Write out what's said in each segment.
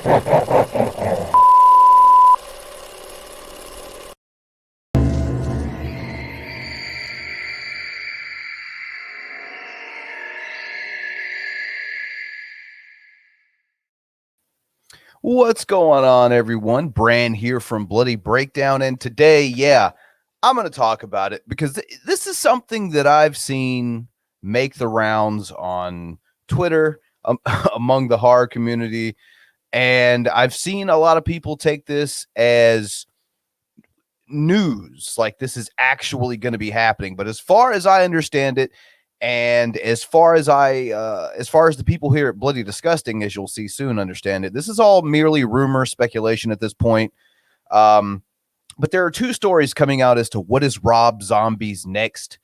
What's going on, everyone? Bran here from Bloody Breakdown, and today, I'm going to talk about it because this is something that I've seen make the rounds on Twitter among the horror community, and I've seen a lot of people take this as news, like this is actually going to be happening. But as far as I understand it, and as far as the people here at Bloody Disgusting, as you'll see soon, understand it, this is all merely rumor, speculation at this point. But there are two stories coming out as to what is Rob Zombie's next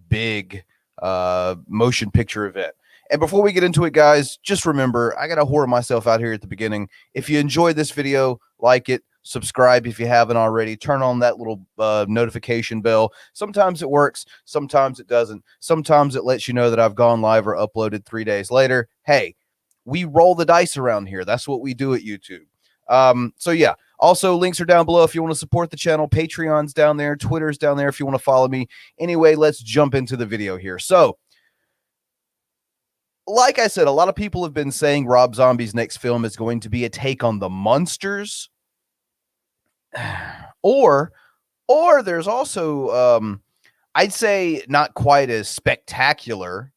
big motion picture event. And before we get into it, guys, just remember, I got to whore myself out here at the beginning. If you enjoyed this video, like it, subscribe if you haven't already, turn on that little notification bell. Sometimes it works, sometimes it doesn't. Sometimes it lets you know that I've gone live or uploaded 3 days later. Hey, we roll the dice around here. That's what we do at YouTube. So yeah, also links are down below if you want to support the channel. Patreon's down there, Twitter's down there if you want to follow me. Anyway, let's jump into the video here. So like I said, a lot of people have been saying Rob Zombie's next film is going to be a take on the Munsters. Or there's also, I'd say not quite as spectacular,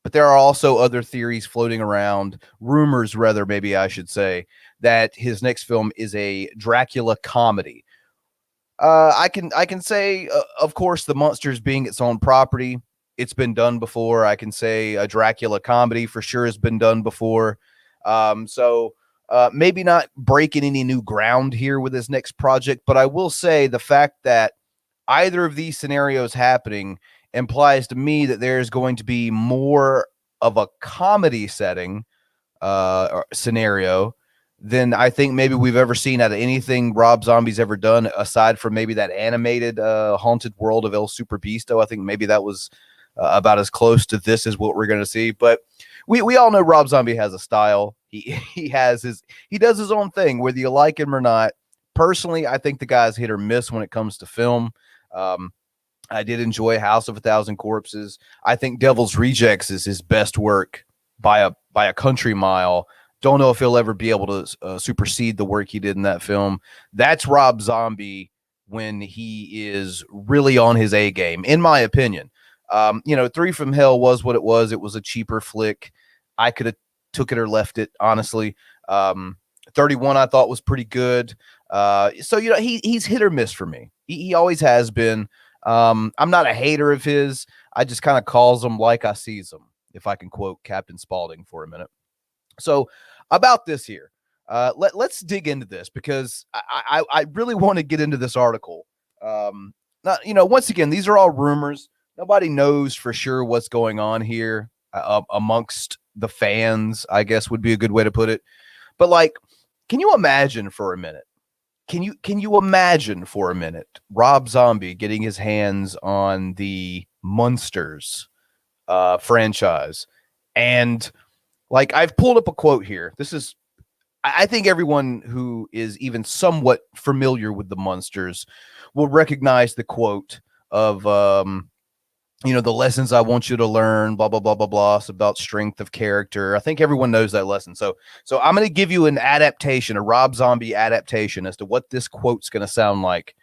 but there are also other theories floating around, rumors rather, maybe I should say, that his next film is a Dracula comedy. I can say, of course, the Munsters being its own property, it's been done before. I can say a Dracula comedy for sure has been done before. Maybe not breaking any new ground here with his next project, but I will say the fact that either of these scenarios happening implies to me that there's going to be more of a comedy setting or scenario than I think maybe we've ever seen out of anything Rob Zombie's ever done, aside from maybe that animated Haunted World of El Super Beasto. I think maybe that was about as close to this as what we're going to see. But we all know Rob Zombie has a style. He does his own thing, whether you like him or not. Personally, I think the guy's hit or miss when it comes to film. I did enjoy House of a Thousand Corpses. I think Devil's Rejects is his best work by a country mile. Don't know if he'll ever be able to supersede the work he did in that film. That's Rob Zombie when he is really on his A game, in my opinion. Three from Hell was what it was. It was a cheaper flick. I could have took it or left it, honestly. 31 I thought was pretty good. He's hit or miss for me. He always has been. I'm not a hater of his. I just kind of calls him like I sees him, if I can quote Captain Spaulding for a minute. So about this here, let's dig into this because I really want to get into this article. Once again, these are all rumors. Nobody knows for sure what's going on here amongst the fans, I guess would be a good way to put it. But like, can you imagine for a minute? Can you imagine for a minute Rob Zombie getting his hands on the Munsters franchise? And like, I've pulled up a quote here. This is, I think everyone who is even somewhat familiar with the Munsters will recognize the quote of, the lessons I want you to learn, blah, blah, blah, blah, blah. It's about strength of character. I think everyone knows that lesson. So I'm going to give you an adaptation, a Rob Zombie adaptation as to what this quote's going to sound like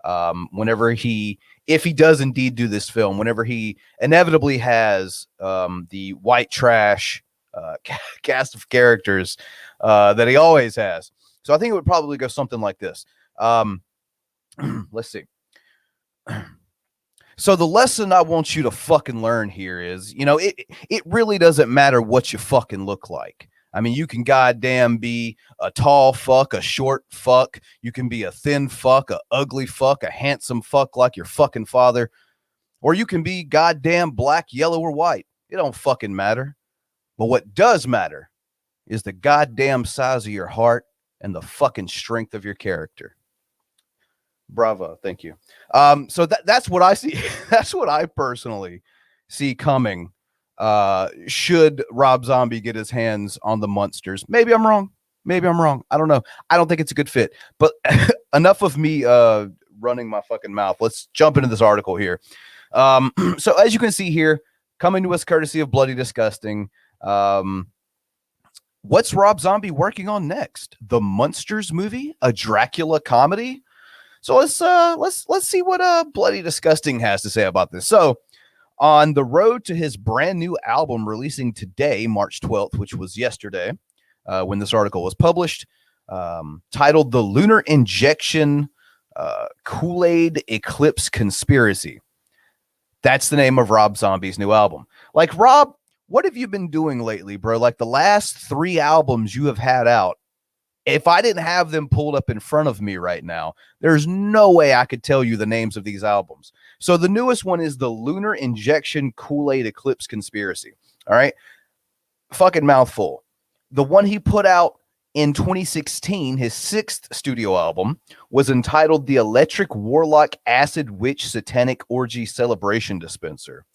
if he does indeed do this film, whenever he inevitably has the white trash cast of characters that he always has. So I think it would probably go something like this. Let's see. So the lesson I want you to fucking learn here is, it really doesn't matter what you fucking look like. I mean, you can goddamn be a tall fuck, a short fuck. You can be a thin fuck, a ugly fuck, a handsome fuck like your fucking father. Or you can be goddamn black, yellow, or white. It don't fucking matter. But what does matter is the goddamn size of your heart and the fucking strength of your character. Bravo. Thank you. So that's what I see. That's what I personally see coming. Should Rob Zombie get his hands on the Munsters? Maybe I'm wrong. Maybe I'm wrong. I don't know. I don't think it's a good fit. But enough of me running my fucking mouth. Let's jump into this article here. So as you can see here, coming to us courtesy of Bloody Disgusting. What's Rob Zombie working on next? The Munsters movie, a Dracula comedy. So let's see what Bloody Disgusting has to say about this. So, on the road to his brand new album releasing today, March 12th, which was yesterday, when this article was published, titled "The Lunar Injection Kool-Aid Eclipse Conspiracy." That's the name of Rob Zombie's new album. Like, Rob, what have you been doing lately, bro? Like, the last 3 albums you have had out, if I didn't have them pulled up in front of me right now, there's no way I could tell you the names of these albums. So the newest one is the Lunar Injection Kool-Aid Eclipse Conspiracy. All right. Fucking mouthful. The one he put out in 2016, his 6th studio album, was entitled The Electric Warlock Acid Witch Satanic Orgy Celebration Dispenser.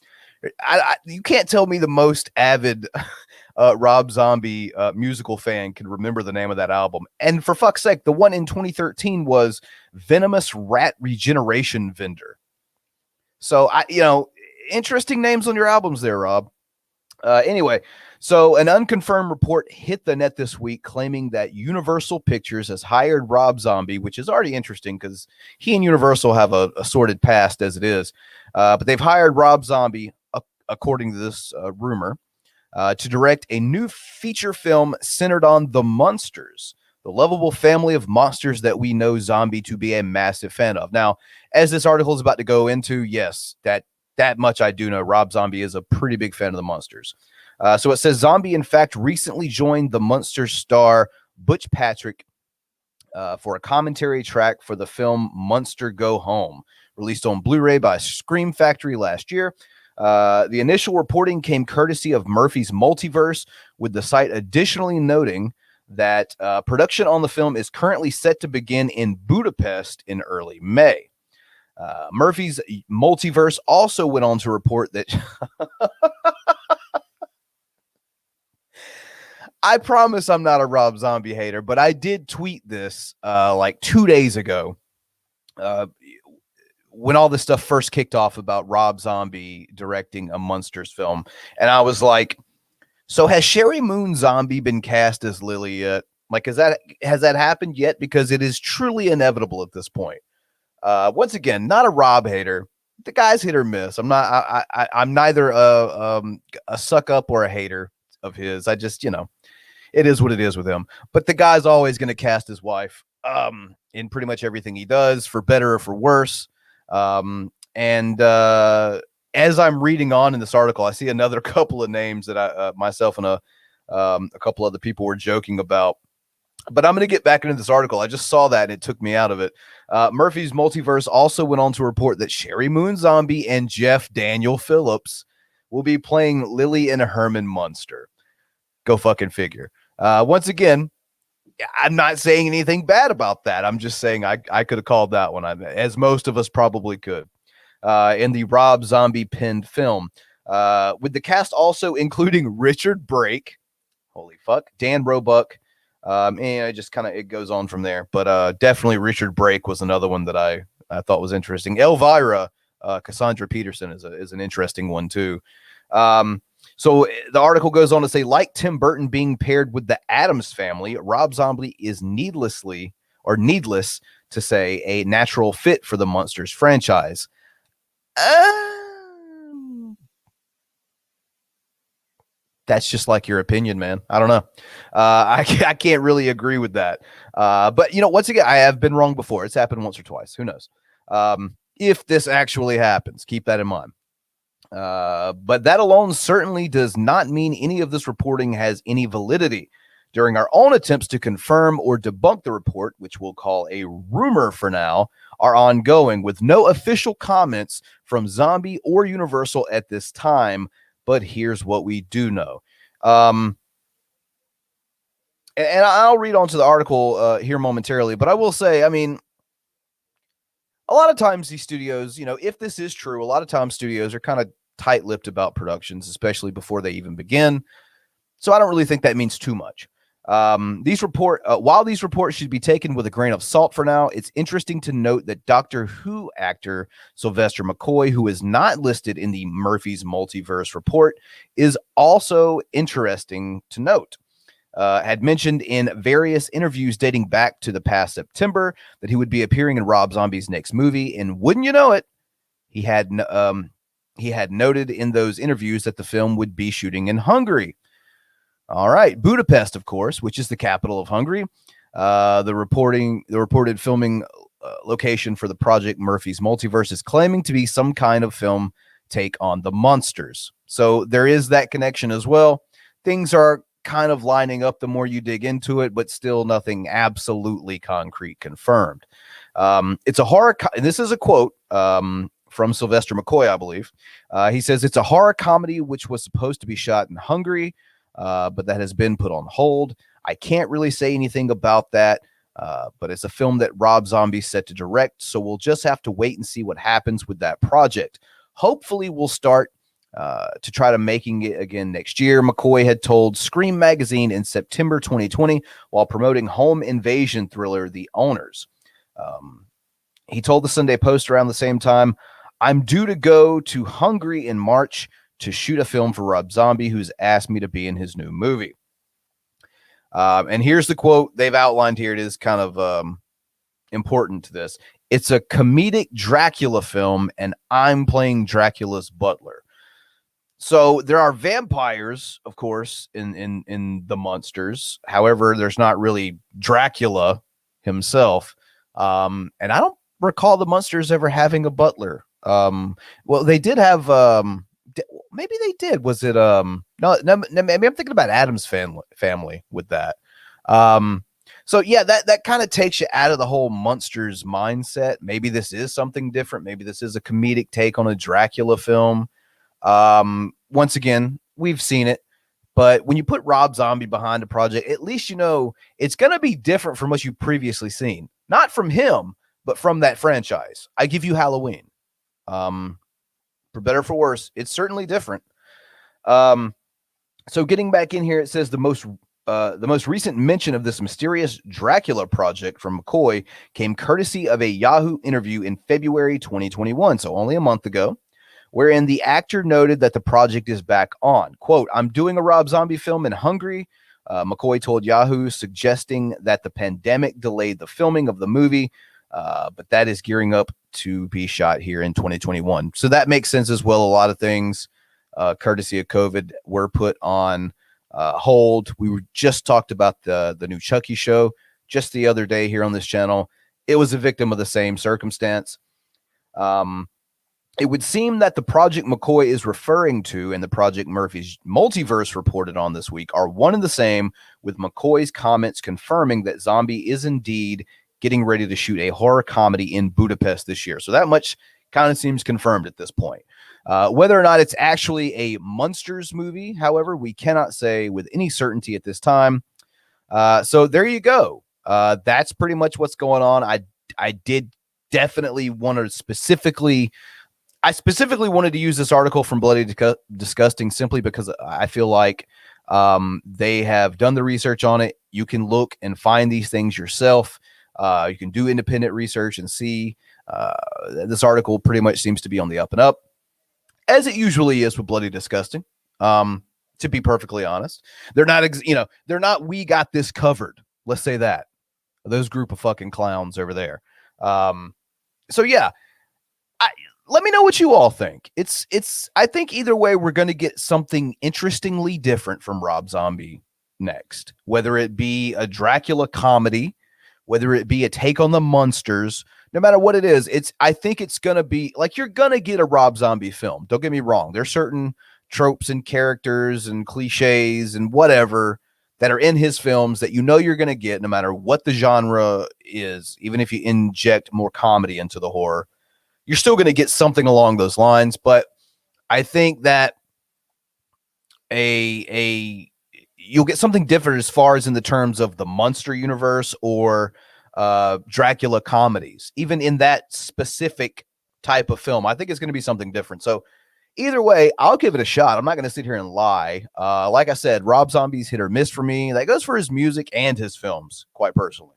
You can't tell me the most avid Rob Zombie musical fan can remember the name of that album. And for fuck's sake, the one in 2013 was Venomous Rat Regeneration Vendor. So, interesting names on your albums there, Rob. Anyway, so an unconfirmed report hit the net this week claiming that Universal Pictures has hired Rob Zombie, which is already interesting because he and Universal have a sordid past as it is. But they've hired Rob Zombie, according to this rumor, to direct a new feature film centered on the Munsters, the lovable family of monsters that we know Zombie to be a massive fan of. Now, as this article is about to go into, yes, that much I do know. Rob Zombie is a pretty big fan of the Munsters. So it says Zombie, in fact, recently joined the Munsters star Butch Patrick for a commentary track for the film Munster Go Home, released on Blu-ray by Scream Factory last year. The initial reporting came courtesy of Murphy's Multiverse, with the site additionally noting that production on the film is currently set to begin in Budapest in early May. Murphy's Multiverse also went on to report that I promise I'm not a Rob Zombie hater, but I did tweet this like 2 days ago when all this stuff first kicked off about Rob Zombie directing a Munsters film. And I was like, so has Sherry Moon Zombie been cast as Lily yet? Like, has that happened yet? Because it is truly inevitable at this point. Once again, not a Rob hater. The guy's hit or miss. I'm not. I'm neither a suck up or a hater of his. I just, it is what it is with him. But the guy's always going to cast his wife in pretty much everything he does, for better or for worse. And as I'm reading on in this article, I see another couple of names that I myself and a couple other people were joking about. But I'm going to get back into this article. I just saw that and it took me out of it. Murphy's Multiverse also went on to report that Sherry Moon Zombie and Jeff Daniel Phillips will be playing Lily and Herman Munster. Go fucking figure. Once again, I'm not saying anything bad about that. I'm just saying I could have called that one, as most of us probably could, in the Rob Zombie penned film. With the cast also including Richard Brake, holy fuck, Dan Roebuck, and it just kind of, it goes on from there. But definitely Richard Brake was another one that I thought was interesting. Elvira, Cassandra Peterson is an interesting one too. So the article goes on to say, like Tim Burton being paired with the Addams Family, Rob Zombie is needless to say, a natural fit for the Munsters franchise. That's just like your opinion, man. I don't know. I can't really agree with that. But, once again, I have been wrong before. It's happened once or twice. Who knows? If this actually happens, keep that in mind. But that alone certainly does not mean any of this reporting has any validity. During our own attempts to confirm or debunk the report, which we'll call a rumor for now, are ongoing, with no official comments from Zombie or Universal at this time. But here's what we do know. And I'll read on to the article here momentarily, but I will say, I mean, a lot of times these studios, if this is true, a lot of times studios are kind of tight-lipped about productions, especially before they even begin. So I don't really think that means too much. While these reports should be taken with a grain of salt for now, it's interesting to note that Doctor Who actor Sylvester McCoy, who is not listed in the Murphy's Multiverse report, is also interesting to note. Had mentioned in various interviews dating back to the past September that he would be appearing in Rob Zombie's next movie, and wouldn't you know it, he had noted in those interviews that the film would be shooting in Hungary. All right, Budapest, of course, which is the capital of Hungary. The reported filming location for the project Murphy's Multiverse is claiming to be some kind of film take on the Munsters. So there is that connection as well. Things are kind of lining up the more you dig into it, but still nothing absolutely concrete confirmed. It's a horror, and this is a quote from Sylvester McCoy, I believe. He says, it's a horror comedy which was supposed to be shot in Hungary, but that has been put on hold. I can't really say anything about that, but it's a film that Rob Zombie's set to direct, so we'll just have to wait and see what happens with that project. Hopefully we'll start to try to making it again next year, McCoy had told Scream magazine in September 2020 while promoting home invasion thriller The Owners. He told the Sunday Post around the same time, I'm due to go to Hungary in March to shoot a film for Rob Zombie, who's asked me to be in his new movie. And here's the quote they've outlined here. It is kind of important to this. It's a comedic Dracula film, and I'm playing Dracula's butler. So there are vampires, of course, in the Munsters. However, there's not really Dracula himself. And I don't recall the Munsters ever having a butler. Well, they did have maybe they did. Was it no, maybe I'm thinking about Adam's family with that. So yeah, that kind of takes you out of the whole Munsters mindset. Maybe this is something different. Maybe this is a comedic take on a Dracula film. Once again, we've seen it, but when you put Rob Zombie behind a project, at least you know it's going to be different from what you've previously seen. Not from him, but from that franchise. I give you Halloween. For better or for worse, it's certainly different. So getting back in here, it says the most recent mention of this mysterious Dracula project from McCoy came courtesy of a Yahoo interview in February 2021, so only a month ago, wherein the actor noted that the project is back on. Quote, I'm doing a Rob Zombie film in Hungary, McCoy told Yahoo, suggesting that the pandemic delayed the filming of the movie, but that is gearing up to be shot here in 2021. So that makes sense as well. A lot of things, courtesy of COVID, were put on hold. We were just talked about the new Chucky show just the other day here on this channel. It was a victim of the same circumstance. It would seem that the project McCoy is referring to and the project Murphy's Multiverse reported on this week are one and the same, with McCoy's comments confirming that Zombie is indeed getting ready to shoot a horror comedy in Budapest this year. So that much kind of seems confirmed at this point. Whether or not it's actually a Munsters movie, however, we cannot say with any certainty at this time. So there you go. That's pretty much what's going on. I did definitely want to specifically wanted to use this article from Bloody Disgusting simply because I feel like they have done the research on it. You can look and find these things yourself. You can do independent research and see this article pretty much seems to be on the up and up, as it usually is with Bloody Disgusting. To be perfectly honest, they're not, we got this covered. Let's say that. Those group of fucking clowns over there. So yeah, let me know what you all think. I think either way, we're going to get something interestingly different from Rob Zombie next, whether it be a Dracula comedy, whether it be a take on the Munsters, no matter what it is, I think it's going to be like, you're going to get a Rob Zombie film. Don't get me wrong. There's certain tropes and characters and cliches and whatever that are in his films that you're going to get no matter what the genre is. Even if you inject more comedy into the horror, you're still going to get something along those lines. But I think that you'll get something different as far as in the terms of the Munster universe or Dracula comedies, even in that specific type of film. I think it's going to be something different. So Either way, I'll give it a shot. I'm not going to sit here and lie. Like I said, Rob Zombie's hit or miss for me. That goes for his music and his films, quite personally.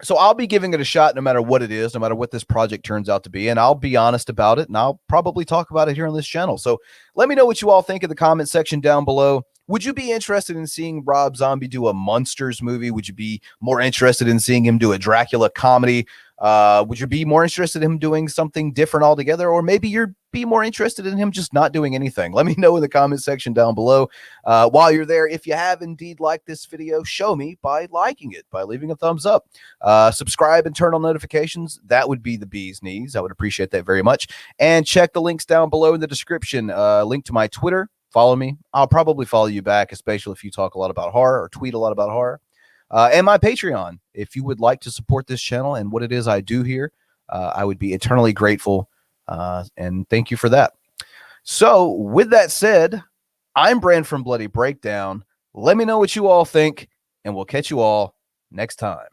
So I'll be giving it a shot no matter what it is, no matter what this project turns out to be. And I'll be honest about it, and I'll probably talk about it here on this channel. So let me know what you all think in the comment section down below. Would you be interested in seeing Rob Zombie do a Munsters movie? Would you be more interested in seeing him do a Dracula comedy? Would you be more interested in him doing something different altogether? Or maybe you'd be more interested in him just not doing anything? Let me know in the comment section down below. While you're there, if you have indeed liked this video, show me by liking it, by leaving a thumbs up. Subscribe and turn on notifications. That would be the bee's knees. I would appreciate that very much. And check the links down below in the description. Link to my Twitter. Follow me. I'll probably follow you back, especially if you talk a lot about horror or tweet a lot about horror. And my Patreon. If you would like to support this channel and what it is I do here, I would be eternally grateful. And thank you for that. So with that said, I'm Brand from Bloody Breakdown. Let me know what you all think, and we'll catch you all next time.